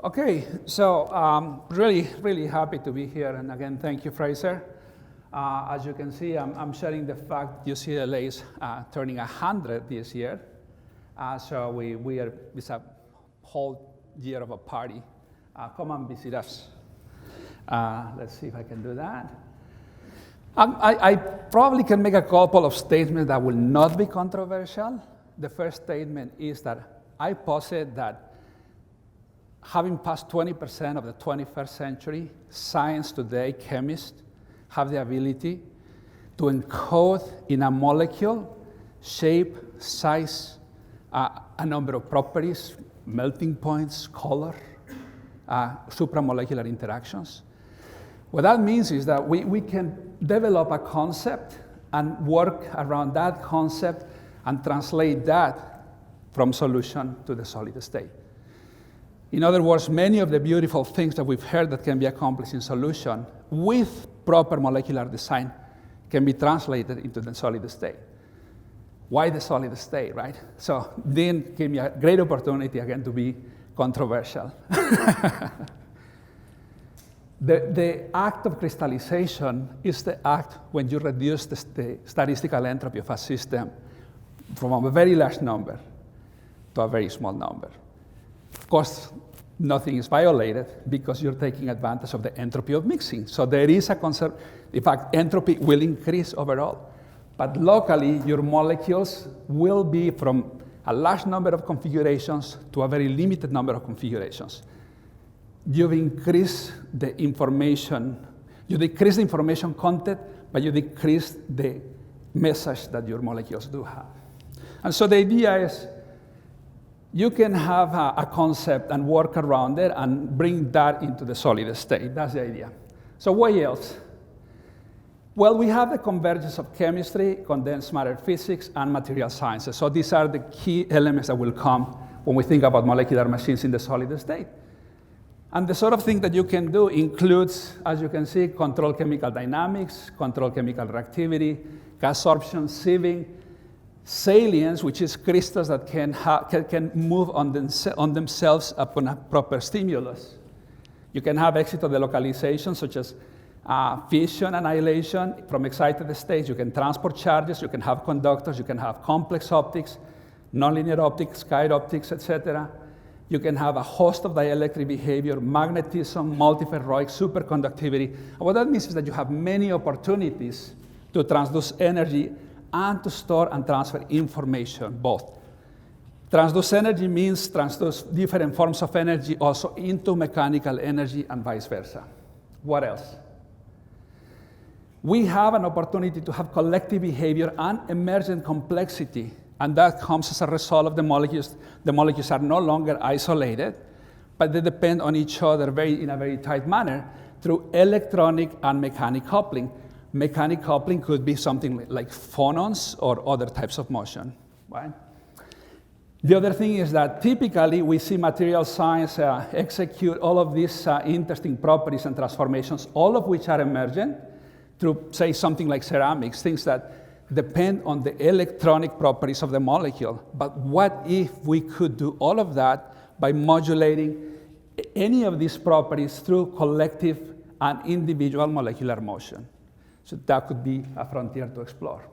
Okay, so really happy to be here. And again, thank you, Fraser. As you can see, I'm sharing the fact UCLA is turning 100 this year. So it's a whole year of a party. Come and visit us. Let's see if I can do that. I probably can make a couple of statements that will not be controversial. The first statement is that I posit that having passed 20% of the 21st century, science today, chemists, have the ability to encode in a molecule shape, size, a number of properties, melting points, color, supramolecular interactions. What that means is that we can develop a concept and work around that concept and translate that from solution to the solid state. In other words, many of the beautiful things that we've heard that can be accomplished in solution with proper molecular design can be translated into the solid state. Why the solid state, right? So then gave me a great opportunity again to be controversial. The act of crystallization is the act when you reduce the statistical entropy of a system from a very large number to a very small number. Of course, nothing is violated because you're taking advantage of the entropy of mixing. So there is a concept, in fact, entropy will increase overall. But locally, your molecules will be from a large number of configurations to a very limited number of configurations. You've increased the information, you decrease the information content, but you decrease the message that your molecules do have. And so the idea is you can have a concept and work around it and bring that into the solid state. That's the idea. So what else? Well, we have the convergence of chemistry, condensed matter physics, and material sciences. So these are the key elements that will come when we think about molecular machines in the solid state. And the sort of thing that you can do includes, as you can see, control chemical dynamics, control chemical reactivity, gas absorption, sieving, salience, which is crystals that can move on themselves upon a proper stimulus. You can have exit of the localization, such as fission, annihilation from excited states. You can transport charges, you can have conductors, you can have complex optics, nonlinear optics, guide optics, etc. You can have a host of dielectric behavior, magnetism, multiferroic, superconductivity. And what that means is that you have many opportunities to transduce energy and to store and transfer information, both. Transduce energy means transduce different forms of energy also into mechanical energy and vice versa. What else? We have an opportunity to have collective behavior and emergent complexity, and that comes as a result of the molecules. The molecules are no longer isolated, but they depend on each other in a very tight manner through electronic and mechanical coupling. Mechanical coupling could be something like phonons or other types of motion, right? The other thing is that typically we see material science execute all of these interesting properties and transformations, all of which are emergent through, say, something like ceramics, things that depend on the electronic properties of the molecule. But what if we could do all of that by modulating any of these properties through collective and individual molecular motion? So that could be a frontier to explore.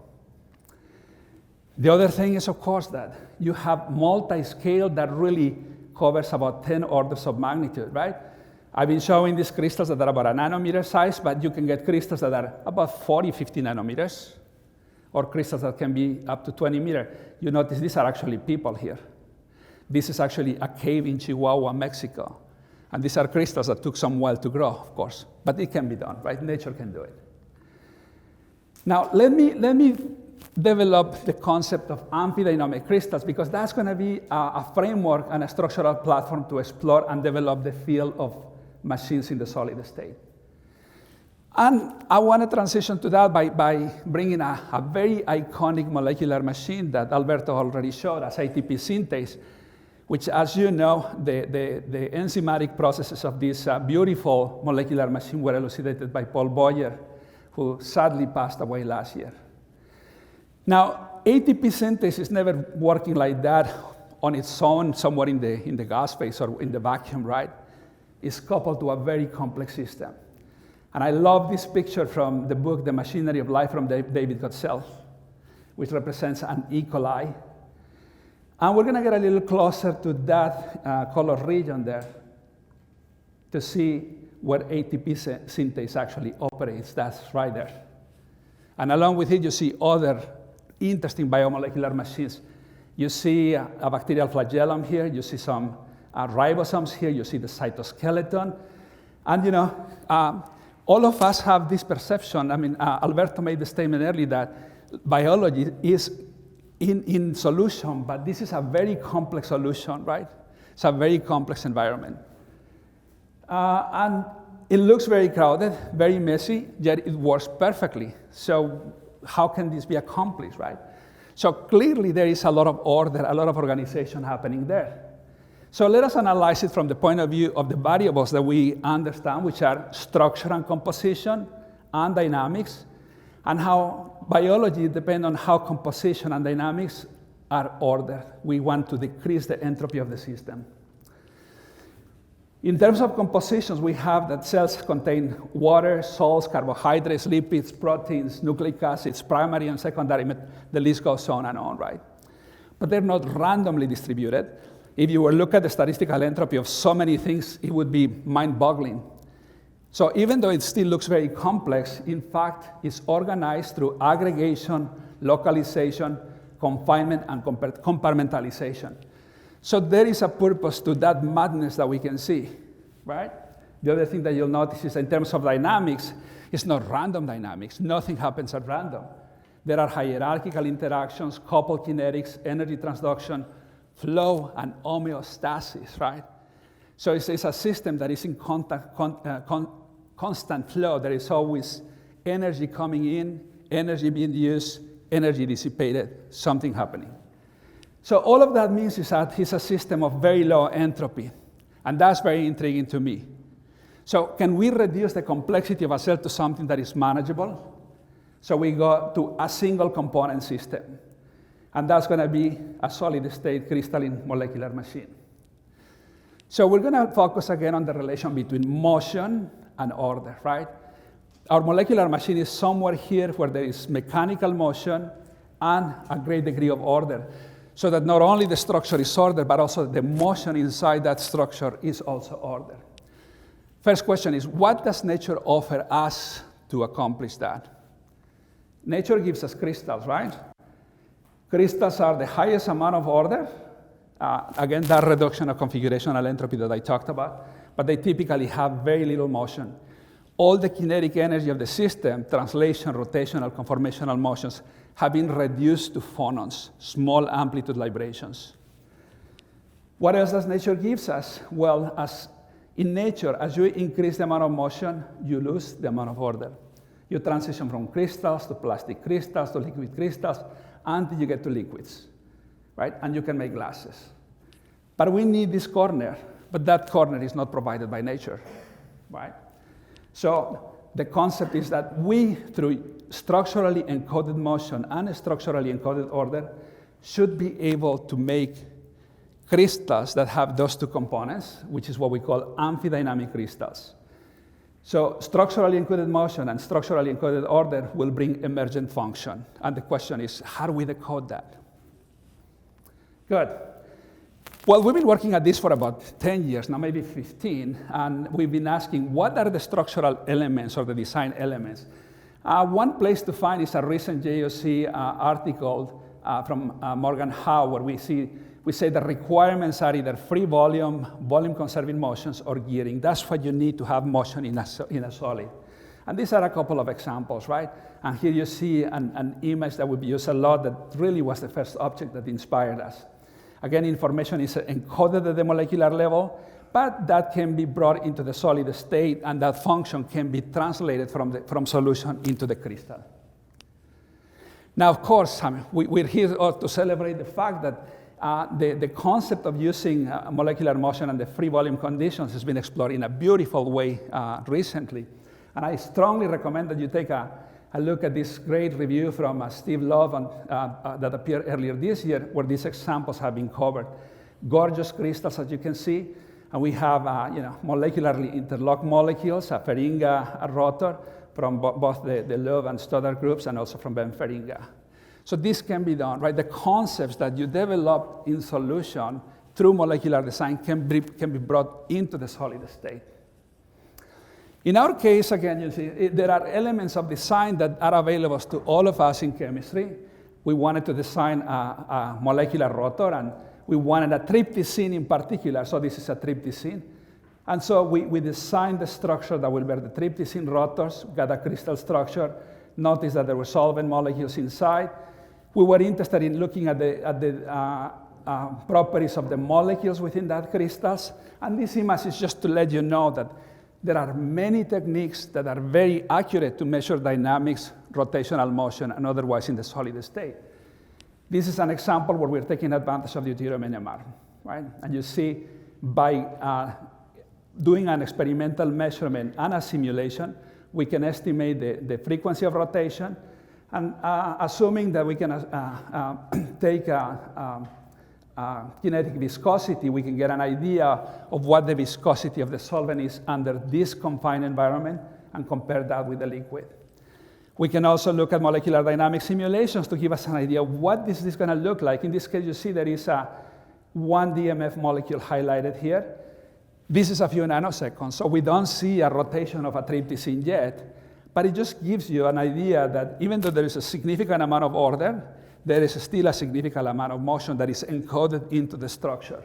The other thing is, of course, that you have multi-scale that really covers about 10 orders of magnitude, right? I've been showing these crystals that are about a nanometer size, but you can get crystals that are about 40, 50 nanometers, or crystals that can be up to 20 meters. You notice these are actually people here. This is actually a cave in Chihuahua, Mexico. And these are crystals that took some while to grow, of course, but it can be done, right? Nature can do it. Now, let me develop the concept of amphidynamic crystals, because that's going to be a framework and a structural platform to explore and develop the field of machines in the solid state. And I want to transition to that by bringing a very iconic molecular machine that Alberto already showed us, Atp Synthase, which, as you know, the enzymatic processes of this beautiful molecular machine were elucidated by Paul Boyer, who sadly passed away last year. Now, Atp synthase is never working like that on its own somewhere in the gas phase or in the vacuum, right? is coupled to a very complex system. And I love this picture from the book, The Machinery of Life, from David Gottsell, which represents an E. coli. And we're going to get a little closer to that color region there to see where ATP synthase actually operates. That's right there. And along with it, you see other interesting biomolecular machines. You see a bacterial flagellum here. You see some ribosomes here. You see the cytoskeleton. And, you know, all of us have this perception. I mean, Alberto made the statement earlier that biology is in solution, but this is a very complex solution, right? It's a very complex environment. And it looks very crowded, very messy, yet it works perfectly. So how can this be accomplished, right? So clearly there is a lot of order, a lot of organization happening there. So let us analyze it from the point of view of the variables that we understand, which are structure and composition and dynamics, and how biology depends on how composition and dynamics are ordered. We want to decrease the entropy of the system. In terms of compositions, we have that cells contain water, salts, carbohydrates, lipids, proteins, nucleic acids, primary and secondary, the list goes on and on, right? But they're not randomly distributed. If you were to look at the statistical entropy of so many things, it would be mind-boggling. So even though it still looks very complex, in fact, it's organized through aggregation, localization, confinement, and compartmentalization. So there is a purpose to that madness that we can see, right? The other thing that you'll notice is in terms of dynamics, it's not random dynamics. Nothing happens at random. There are hierarchical interactions, coupled kinetics, energy transduction, flow, and homeostasis, right? So it's a system that is in constant flow. There is always energy coming in, energy being used, energy dissipated, something happening. So all of that means is that it's a system of very low entropy, and that's very intriguing to me. So can we reduce the complexity of a cell to something that is manageable? So we go to a single component system, and that's going to be a solid-state crystalline molecular machine. So we're going to focus again on the relation between motion and order, right? Our molecular machine is somewhere here where there is mechanical motion and a great degree of order, so that not only the structure is ordered, but also the motion inside that structure is also ordered. First question is, what does nature offer us to accomplish that? Nature gives us crystals, right? Crystals are the highest amount of order. Again, that reduction of configurational entropy that I talked about, but they typically have very little motion. All the kinetic energy of the system, translation, rotational, conformational motions, have been reduced to phonons, small amplitude vibrations. What else does nature give us? Well, as in nature, as you increase the amount of motion, you lose the amount of order. You transition from crystals to plastic crystals to liquid crystals until you get to liquids, right? And you can make glasses. But we need this corner, but that corner is not provided by nature, right? So the concept is that we, through structurally encoded motion and structurally encoded order, should be able to make crystals that have those two components, which is what we call amphidynamic crystals. So structurally encoded motion and structurally encoded order will bring emergent function. And the question is, how do we decode that? Good. Well, we've been working at this for about 10 years, now maybe 15, and we've been asking, what are the structural elements or the design elements? One place to find is a recent JOC article from Morgan Howe, where we say the requirements are either free volume, volume-conserving motions, or gearing. That's what you need to have motion in a solid. And these are a couple of examples, right? And here you see an image that we use a lot that really was the first object that inspired us. Again, information is encoded at the molecular level, but that can be brought into the solid state, and that function can be translated from solution into the crystal. Now, of course, we're here to celebrate the fact that the concept of using molecular motion and the free volume conditions has been explored in a beautiful way recently. And I strongly recommend that you take a look at this great review from Steve Love that appeared earlier this year, where these examples have been covered. Gorgeous crystals, as you can see. And we have molecularly interlocked molecules, a Feringa rotor from both the Love and Stoddart groups, and also from Ben Feringa. So this can be done, right? The concepts that you develop in solution through molecular design can be brought into the solid state. In our case, again, you see, there are elements of design that are available to all of us in chemistry. We wanted to design a molecular rotor, and we wanted a trypticene in particular, so this is a trypticene. And so we designed the structure that will bear the trypticene rotors, got a crystal structure. Notice that there were solvent molecules inside. We were interested in looking at the properties of the molecules within that crystals. And this image is just to let you know that there are many techniques that are very accurate to measure dynamics, rotational motion, and otherwise in the solid state. This is an example where we're taking advantage of the deuterium NMR, right? And you see by doing an experimental measurement and a simulation, we can estimate the frequency of rotation, and assuming that we can take kinetic viscosity, we can get an idea of what the viscosity of the solvent is under this confined environment and compare that with the liquid. We can also look at molecular dynamic simulations to give us an idea of what this is going to look like. In this case, you see there is one DMF molecule highlighted here. This is a few nanoseconds, so we don't see a rotation of a trypticene yet, but it just gives you an idea that even though there is a significant amount of order, there is still a significant amount of motion that is encoded into the structure.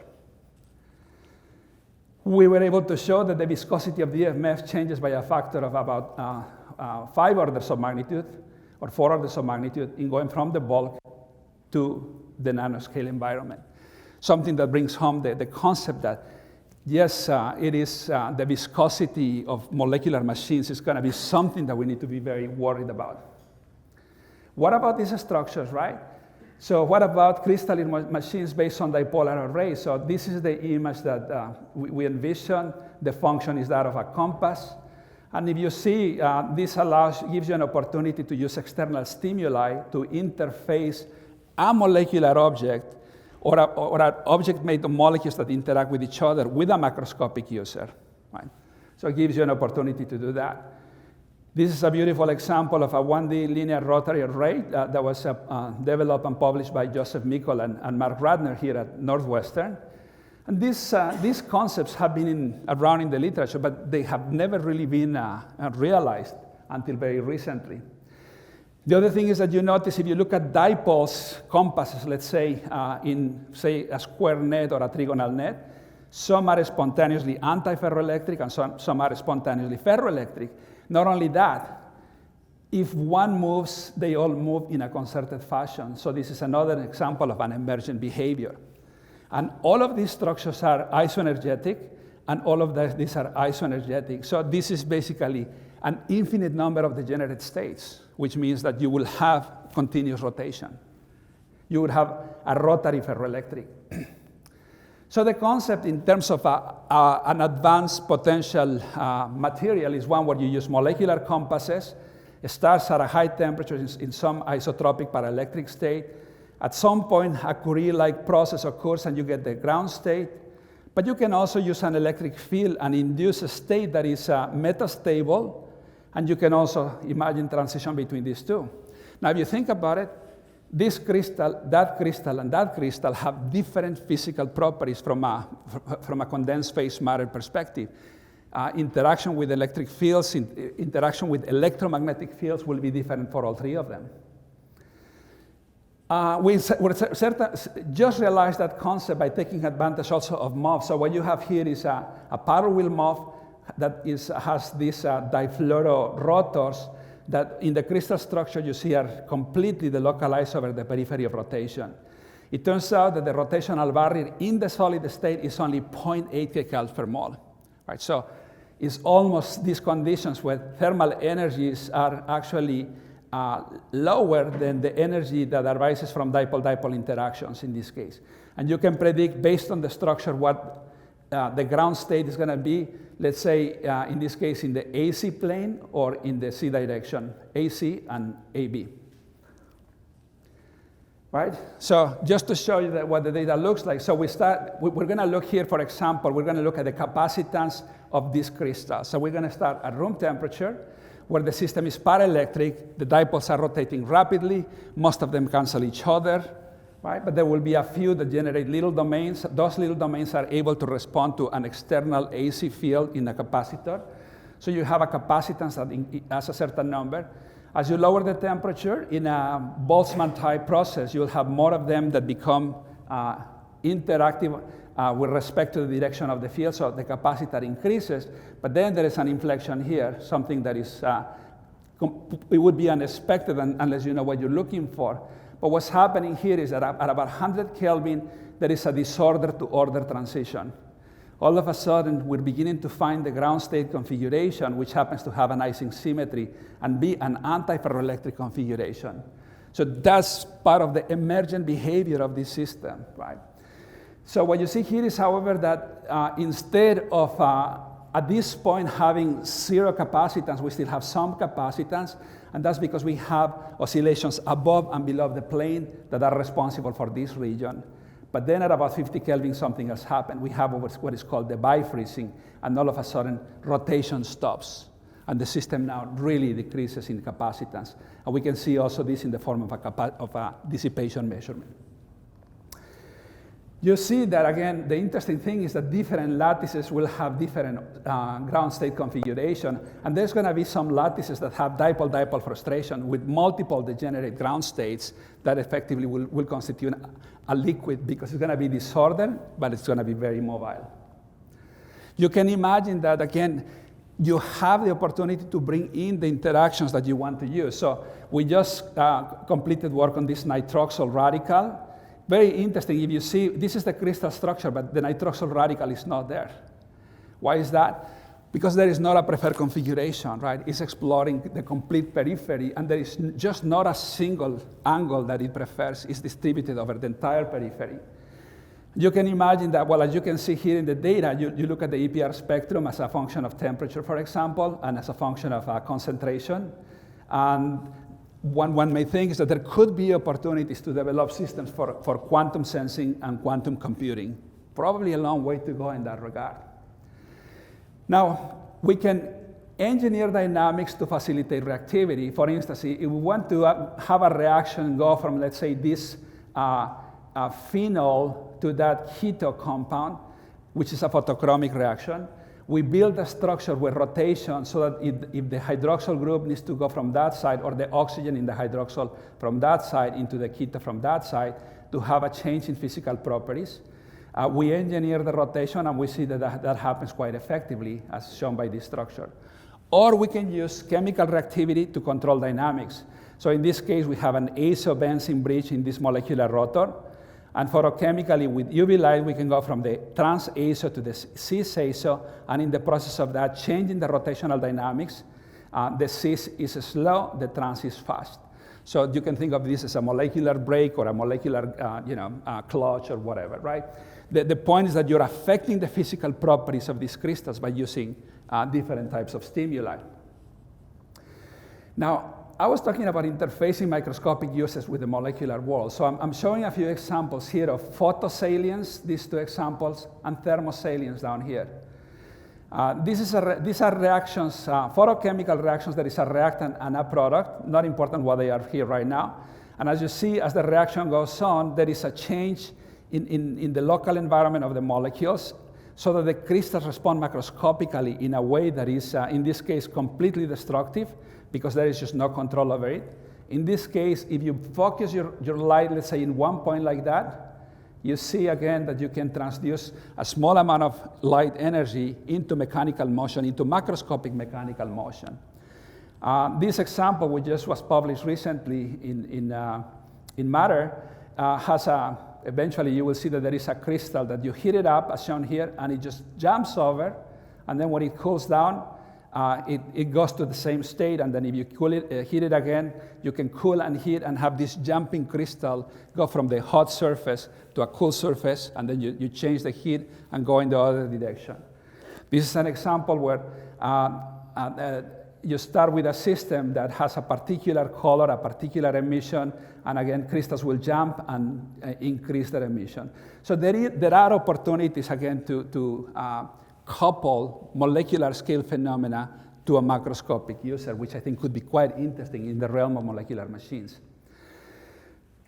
We were able to show that the viscosity of DMF changes by a factor of about 5 orders of magnitude, or 4 orders of magnitude, in going from the bulk to the nanoscale environment. Something that brings home the concept that, yes, it is the viscosity of molecular machines is going to be something that we need to be very worried about. What about these structures, right? So what about crystalline machines based on dipolar arrays? So this is the image that we envision. The function is that of a compass. And if you see, this gives you an opportunity to use external stimuli to interface a molecular object or an object made of molecules that interact with each other with a macroscopic user, right? So it gives you an opportunity to do that. This is a beautiful example of a 1D linear rotary array that was developed and published by Joseph Miguel and Mark Radner here at Northwestern. And these concepts have been around in the literature, but they have never really been realized until very recently. The other thing is that you notice if you look at dipoles, compasses, let's say, in, say, a square net or a trigonal net, some are spontaneously anti-ferroelectric and some are spontaneously ferroelectric. Not only that, if one moves, they all move in a concerted fashion. So this is another example of an emergent behavior. And all of these structures are isoenergetic, and all of these are isoenergetic. So this is basically an infinite number of degenerate states, which means that you will have continuous rotation. You would have a rotary ferroelectric. So the concept in terms of an advanced potential material is one where you use molecular compasses. It starts at a high temperature in some isotropic paraelectric state. At some point, a Curie-like process occurs and you get the ground state. But you can also use an electric field and induce a state that is metastable. And you can also imagine transition between these two. Now, if you think about it, this crystal, and that crystal have different physical properties from a condensed phase matter perspective. Interaction with electric fields, interaction with electromagnetic fields will be different for all three of them. We just realized that concept by taking advantage also of MOF. So what you have here is a paddle wheel MOF that has these difluoro rotors that in the crystal structure you see are completely delocalized over the periphery of rotation. It turns out that the rotational barrier in the solid state is only 0.8 kcal per mole. Right? So it's almost these conditions where thermal energies are actually lower than the energy that arises from dipole-dipole interactions in this case. And you can predict based on the structure what the ground state is going to be, let's say, in this case, in the AC plane or in the C direction, AC and AB. right? So just to show you that what the data looks like, so we're going to look here, for example, we're going to look at the capacitance of these crystals. So we're going to start at room temperature, where the system is paraelectric, the dipoles are rotating rapidly, most of them cancel each other, right? But there will be a few that generate little domains. Those little domains are able to respond to an external AC field in a capacitor. So you have a capacitance that has a certain number. As you lower the temperature in a Boltzmann type process, you'll have more of them that become interactive with respect to the direction of the field, so the capacitor increases. But then there is an inflection here, something that is, it would be unexpected unless you know what you're looking for. But what's happening here is that at about 100 Kelvin, there is a disorder to order transition. All of a sudden, we're beginning to find the ground state configuration, which happens to have an Ising symmetry and be an anti-ferroelectric configuration. So that's part of the emergent behavior of this system, right? So what you see here is, however, that instead of, at this point, having zero capacitance, we still have some capacitance, and that's because we have oscillations above and below the plane that are responsible for this region. But then at about 50 Kelvin, something else happened. We have what is called the bifreezing, and all of a sudden, rotation stops. And the system now really decreases in capacitance. And we can see also this in the form of a dissipation measurement. You see that, again, the interesting thing is that different lattices will have different ground state configuration. And there's going to be some lattices that have dipole-dipole frustration with multiple degenerate ground states that effectively will constitute a liquid, because it's going to be disordered, but it's going to be very mobile. You can imagine that, again, you have the opportunity to bring in the interactions that you want to use. So we just completed work on this nitroxyl radical. Very interesting. If you see, this is the crystal structure, but the nitroxyl radical is not there. Why is that? Because there is not a preferred configuration, right? It's exploring the complete periphery, and there is just not a single angle that it prefers. It's distributed over the entire periphery. You can imagine that, well, as you can see here in the data, you look at the EPR spectrum as a function of temperature, for example, and as a function of concentration. And one may think is that there could be opportunities to develop systems for quantum sensing and quantum computing. Probably a long way to go in that regard. Now, we can engineer dynamics to facilitate reactivity. For instance, if we want to have a reaction go from, let's say, this phenol to that keto compound, which is a photochromic reaction, we build a structure with rotation so that if the hydroxyl group needs to go from that side, or the oxygen in the hydroxyl from that side into the keto from that side, to have a change in physical properties. We engineer the rotation, and we see that happens quite effectively, as shown by this structure. Or we can use chemical reactivity to control dynamics. So in this case, we have an azobenzene bridge in this molecular rotor. And photochemically, with UV light, we can go from the trans-azo to the cis-azo, and in the process of that, changing the rotational dynamics. The cis is slow, the trans is fast. So you can think of this as a molecular brake or a molecular clutch or whatever, right? The point is that you're affecting the physical properties of these crystals by using different types of stimuli. Now, I was talking about interfacing microscopic uses with the molecular world. So I'm showing a few examples here of photosalience, these two examples, and thermosalience down here. These are reactions, photochemical reactions. There is a reactant and a product. Not important what they are here right now. And as you see, as the reaction goes on, there is a change in the local environment of the molecules, so that the crystals respond macroscopically in a way that is, in this case, completely destructive, because there is just no control over it. In this case, if you focus your light, let's say, in one point like that, you see again that you can transduce a small amount of light energy into mechanical motion, into macroscopic mechanical motion. This example, which just was published recently in Matter, has eventually you will see that there is a crystal that you heat it up, as shown here, and it just jumps over, and then when it cools down, it goes to the same state, and then if you cool it, heat it again, you can cool and heat and have this jumping crystal go from the hot surface to a cool surface, and then you change the heat and go in the other direction. This is an example where you start with a system that has a particular color, a particular emission, and again, crystals will jump and increase their emission. So there are opportunities, again, to couple molecular scale phenomena to a macroscopic user, which I think could be quite interesting in the realm of molecular machines.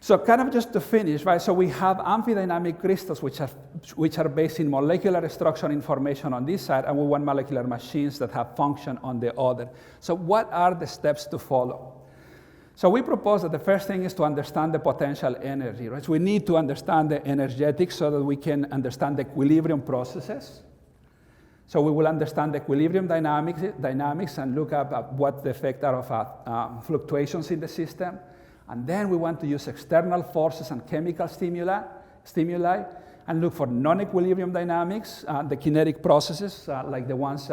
So kind of just to finish, right? So we have amphidynamic crystals, which are based in molecular structure information on this side, and we want molecular machines that have function on the other. So what are the steps to follow? So we propose that the first thing is to understand the potential energy, right? So we need to understand the energetics so that we can understand the equilibrium processes. So we will understand the equilibrium dynamics and look at what the effect are of fluctuations in the system. And then we want to use external forces and chemical stimuli and look for non-equilibrium dynamics, the kinetic processes like the ones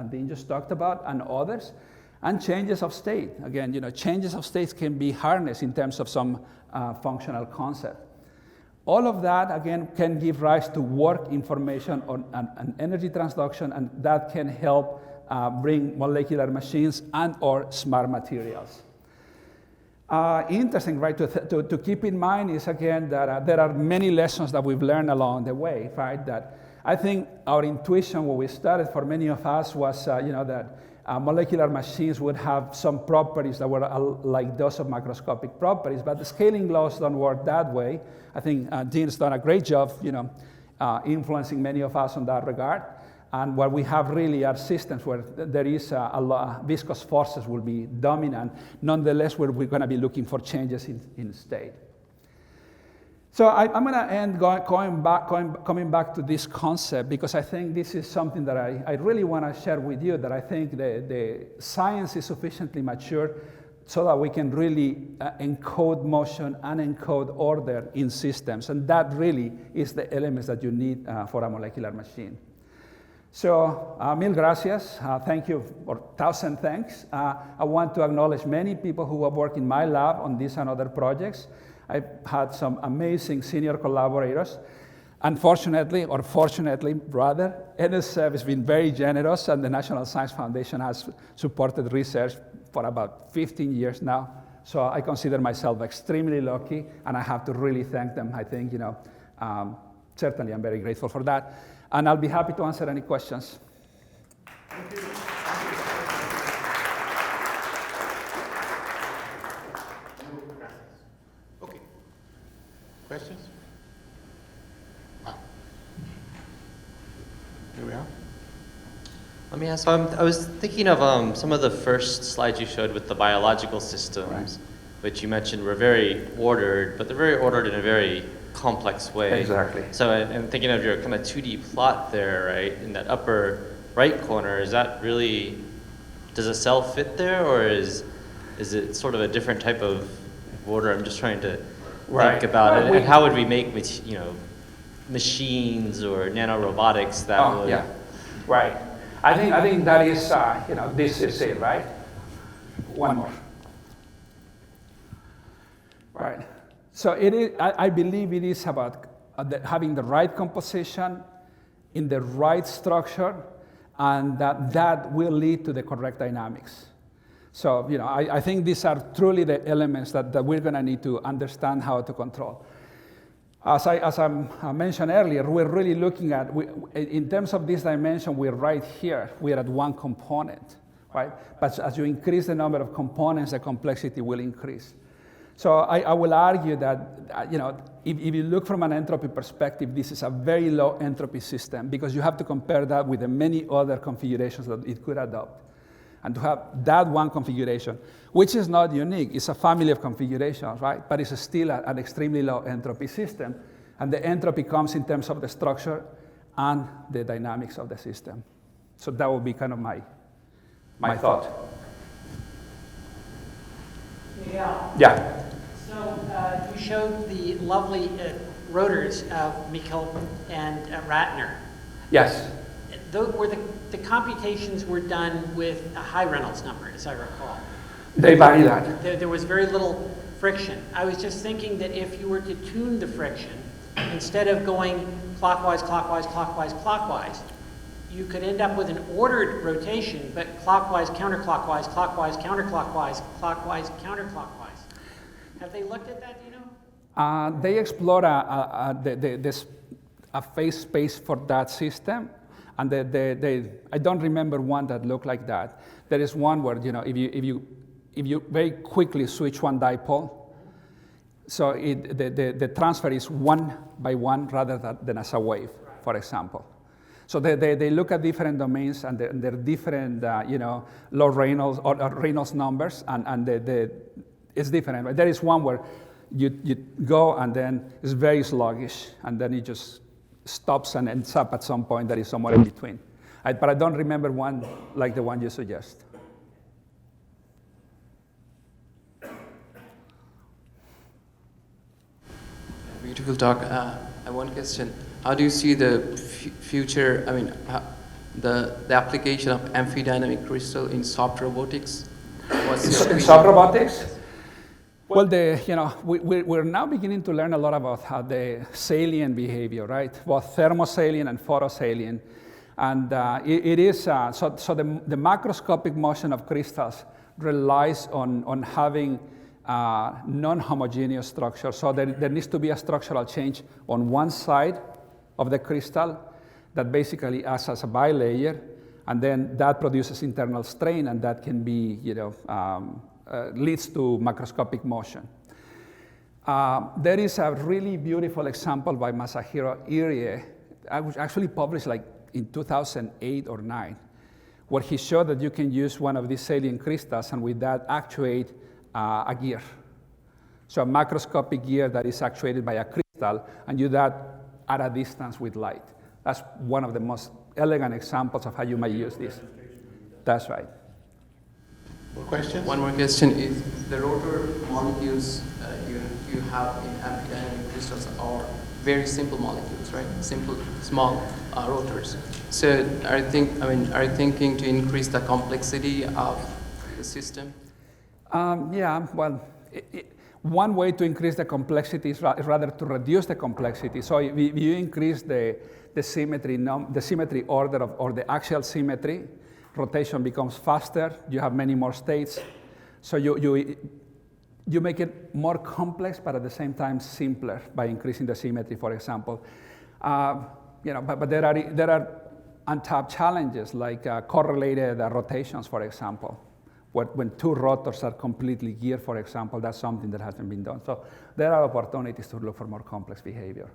Dean just talked about, and others, and changes of state. Again, changes of states can be harnessed in terms of some functional concept. All of that, again, can give rise to work information on an energy transduction, and that can help bring molecular machines and or smart materials. Interesting, right, to keep in mind is, again, that there are many lessons that we've learned along the way, right? That I think our intuition when we started for many of us was, that molecular machines would have some properties that were like those of macroscopic properties, but the scaling laws don't work that way. I think Dean's done a great job, influencing many of us in that regard. And what we have really are systems where there is a lot, viscous forces will be dominant. Nonetheless, we're going to be looking for changes in state. So I'm going to end coming back to this concept, because I think this is something that I really want to share with you, that I think the science is sufficiently mature so that we can really encode motion and encode order in systems. And that really is the elements that you need for a molecular machine. So, mil gracias, thank you, or 1,000 thanks. I want to acknowledge many people who have worked in my lab on these and other projects. I've had some amazing senior collaborators. Unfortunately, or fortunately rather, NSF has been very generous, and the National Science Foundation has supported research for about 15 years now. So I consider myself extremely lucky, and I have to really thank them. I think, certainly I'm very grateful for that. And I'll be happy to answer any questions. Thank you. Okay. Questions? Here we are. Let me ask. I was thinking of some of the first slides you showed with the biological systems, right, which you mentioned were very ordered, but they're very ordered in a very complex way. Exactly. So I'm thinking of your kind of 2D plot there, right, in that upper right corner. Is that really, does a cell fit there, or is it sort of a different type of order? I'm just trying to think about it. And how would we make, machines or nanorobotics that would... Yeah, right. I think that is, this is it, right? One more. Right. So it is, I believe it is about having the right composition in the right structure, and that will lead to the correct dynamics. So, I think these are truly the elements that we're going to need to understand how to control. As I mentioned earlier, we're really looking at, in terms of this dimension, we're right here. We're at one component, right? But as you increase the number of components, the complexity will increase. So I will argue that, if you look from an entropy perspective, this is a very low entropy system, because you have to compare that with the many other configurations that it could adopt. And to have that one configuration, which is not unique, it's a family of configurations, right? But it's still an extremely low entropy system. And the entropy comes in terms of the structure and the dynamics of the system. So that would be kind of my thought. Yeah. So you showed the lovely rotors of Miguel and Ratner. Yes. Were the computations were done with a high Reynolds number, as I recall. They vary that. There was very little friction. I was just thinking that if you were to tune the friction, instead of going clockwise, clockwise, clockwise, clockwise, you could end up with an ordered rotation, but clockwise, counterclockwise, clockwise, counterclockwise, clockwise, counterclockwise. Have they looked at that, do you know? They explore a phase space for that system, and I don't remember one that looked like that. There is one where, you know, if you very quickly switch one dipole, so the transfer is one by one rather than as a wave, for example. So they look at different domains and they're different, you know, low Reynolds or Reynolds numbers, and it's different. But there is one where you go and then it's very sluggish, and then it just stops and ends up at some point that is somewhere in between. But I don't remember one like the one you suggest. Beautiful talk. I have one question. How do you see the future, the application of amphidynamic crystal in soft robotics? In soft robotics? Well, we're now beginning to learn a lot about how the salient behavior, right? Both thermosalient and photosalient. And it is, so the macroscopic motion of crystals relies on having non-homogeneous structure. So there needs to be a structural change on one side of the crystal that basically acts as a bilayer, and then that produces internal strain, and that can be, leads to macroscopic motion. There is a really beautiful example by Masahiro Irie, actually published like in 2008 or 9, where he showed that you can use one of these salient crystals and with that actuate a gear. So a macroscopic gear that is actuated by a crystal, and you do that at a distance with light. That's one of the most elegant examples of how you might use this. That's right. More questions? One more question is, the rotor molecules you have in amphidynamic crystals are very simple molecules, right? Simple, small rotors. So are you thinking to increase the complexity of the system? Yeah, well, one way to increase the complexity is rather to reduce the complexity. So if you increase the symmetry order or the axial symmetry, rotation becomes faster. You have many more states. So you make it more complex, but at the same time simpler by increasing the symmetry, for example. But there are untapped challenges like correlated rotations, for example. When two rotors are completely geared, for example, that's something that hasn't been done. So there are opportunities to look for more complex behavior.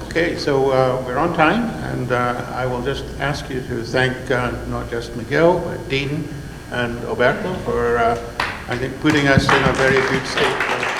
Okay, so we're on time, and I will just ask you to thank not just Miguel, but Dean and Alberto for, I think, putting us in a very good state.